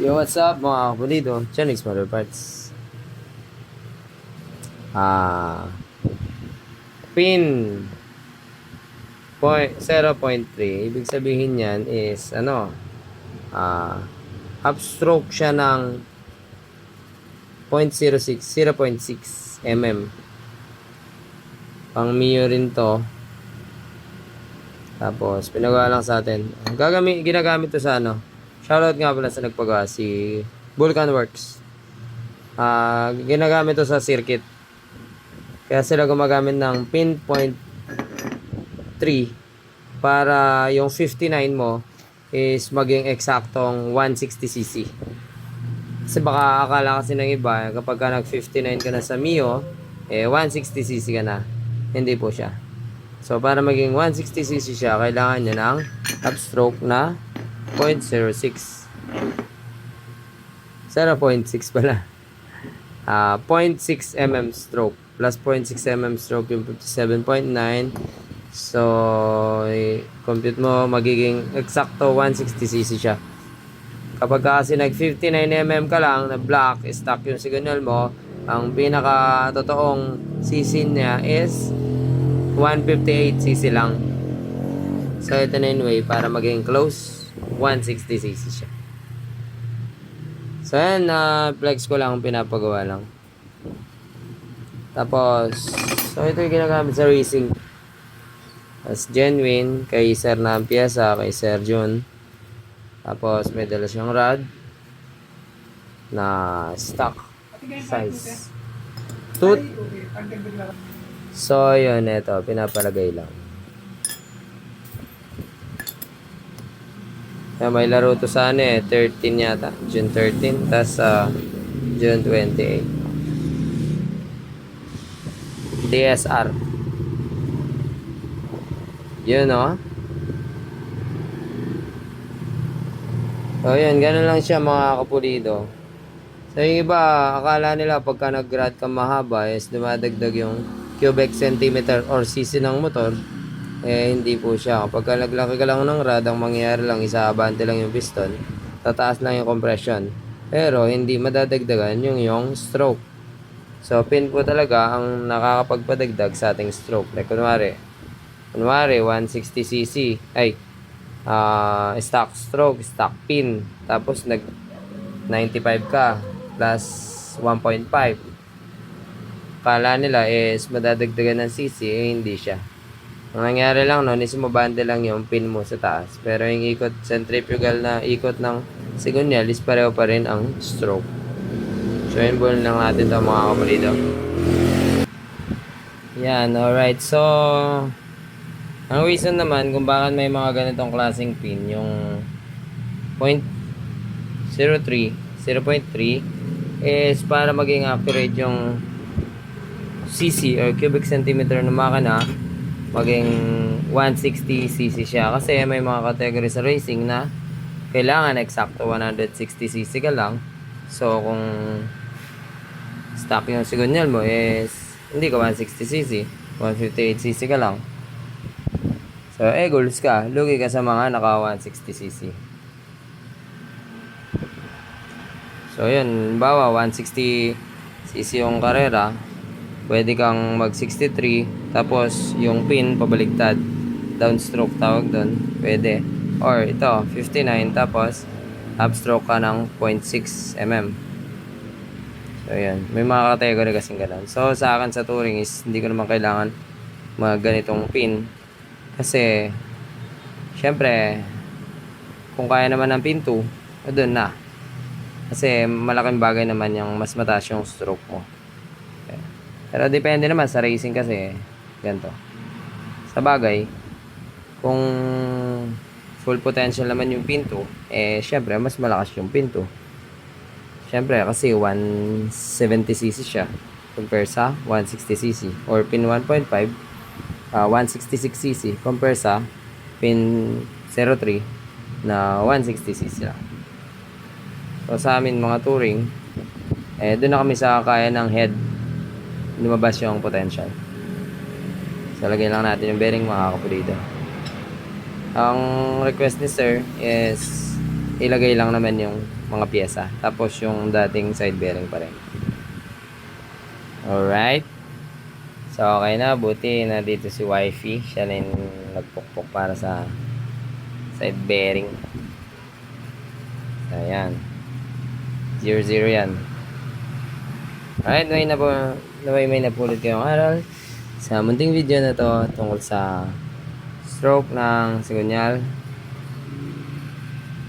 Yo, what's up mga kapulido? Chenix Motor Parts. Pin 0.3. Ibig sabihin yan is ah, upstroke siya ng 0.6 mm. Pang Mio rin to. Tapos, pinagawa lang sa atin. Ginagamit to sa Shoutout nga pala sa nagpagawa, si Vulcan Works. Ginagamit to sa circuit. Kaya sila gumagamit ng pin 0.3 para yung 59 mo is maging eksaktong 160cc. Kasi baka akala kasi ng iba, kapag ka nag 59 ka na sa Mio, 160cc ka na. Hindi po siya. So, para maging 160cc siya, kailangan niya ng upstroke na 0.06. 0.6 pala. 0.6 mm stroke. Plus 0.6 mm stroke yung 57.9. So, compute mo, magiging eksakto 160cc siya. Kapag kasi nag 59mm ka lang, na black, stock yung signal mo, ang pinaka totoong cc niya is 158cc lang. So, ito na yung way para maging close 160cc siya. So, yan, flex ko lang, pinapagawa lang. Tapos, so ito yung ginagamit sa racing. As genuine, kay Sir na ang piyesa, kay Sir Jun. Tapos, may dala siyang rod na stock size. Tooth. So, yun, ito, pinapalagay lang. May laro to sa 13 yata. June 13. Tapos, June 28. DSR. Yun, no? So, yun. Ganun lang siya, mga kapulido. So, yung iba, akala nila pagka nag-rad ka mahaba, is dumadagdag yung cubic centimeter or cc ng motor. Hindi po siya. Kapag naglaki ka lang ng rad, ang mangyayari lang, isaabante lang yung piston, tataas lang yung compression. Pero, hindi madadagdagan yung stroke. So, pin po talaga ang nakakapagpadagdag sa ating stroke. Like, kunwari 160cc, stock stroke, stock pin. Tapos, nag 95 ka, plus 1.5. Kala nila is madadagdagan ng cc, hindi siya. Ang nangyari lang nun is mabante lang yung pin mo sa taas. Pero yung ikot, centrifugal na ikot ng signal is pareho pa rin ang stroke. So, yun po lang natin ito mga kapulido. Yan, alright. So, ang reason naman kung bakit may mga ganitong klaseng pin, yung 0.03, 0.3 is para maging accurate yung cc or cubic centimeter ng makina, maging 160cc siya. Kasi may mga category sa racing na kailangan eksakto 160cc ka lang. So, kung stock yung signal mo is hindi ka 160cc, 158cc ka lang. So, goals ka. Lugi ka sa mga naka 160cc. So, yun. Bawa, 160cc yung karera. Pwede kang mag 63. Tapos, yung pin, pabaliktad. Downstroke tawag doon. Pwede. Or, ito, 59. Tapos, upstroke ka ng 0.6 mm. So, yan. May mga category kasing ganun. So, sa akin sa touring is, hindi ko naman kailangan mga ganitong pin. Kasi, syempre, kung kaya naman ng pin 2, doon na. Kasi, malaking bagay naman yung mas mataas yung stroke mo. Okay. Pero, depende naman sa racing kasi, ganito. Sa bagay, kung full potential naman yung pin 2, syempre, mas malakas yung pin 2. Syempre, kasi 170cc siya compare sa 160cc. Or pin 1.5, 166cc compare sa pin 03 na 160cc lang. So, sa amin mga touring, doon na kami sa kaya ng head lumabas yung potential. So, lagyan lang natin yung bearing mga kapulido. Ang request ni sir is ilagay lang naman yung mga pyesa. Tapos yung dating side bearing pa rin. Alright. So, okay na. Buti na dito si wifey. Siya rin nagpukpok para sa side bearing. So, ayan. 0-0 yan. Alright, naway may napulot kayong aral sa munting video na to tungkol sa stroke ng sigunyal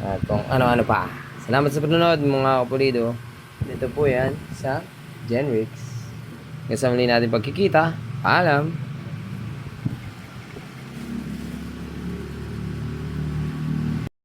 at kung ano-ano pa. Salamat sa panonood mga kapulido. Dito po yan sa Genrix. Hanggang sa muli natin pagkikita. Paalam!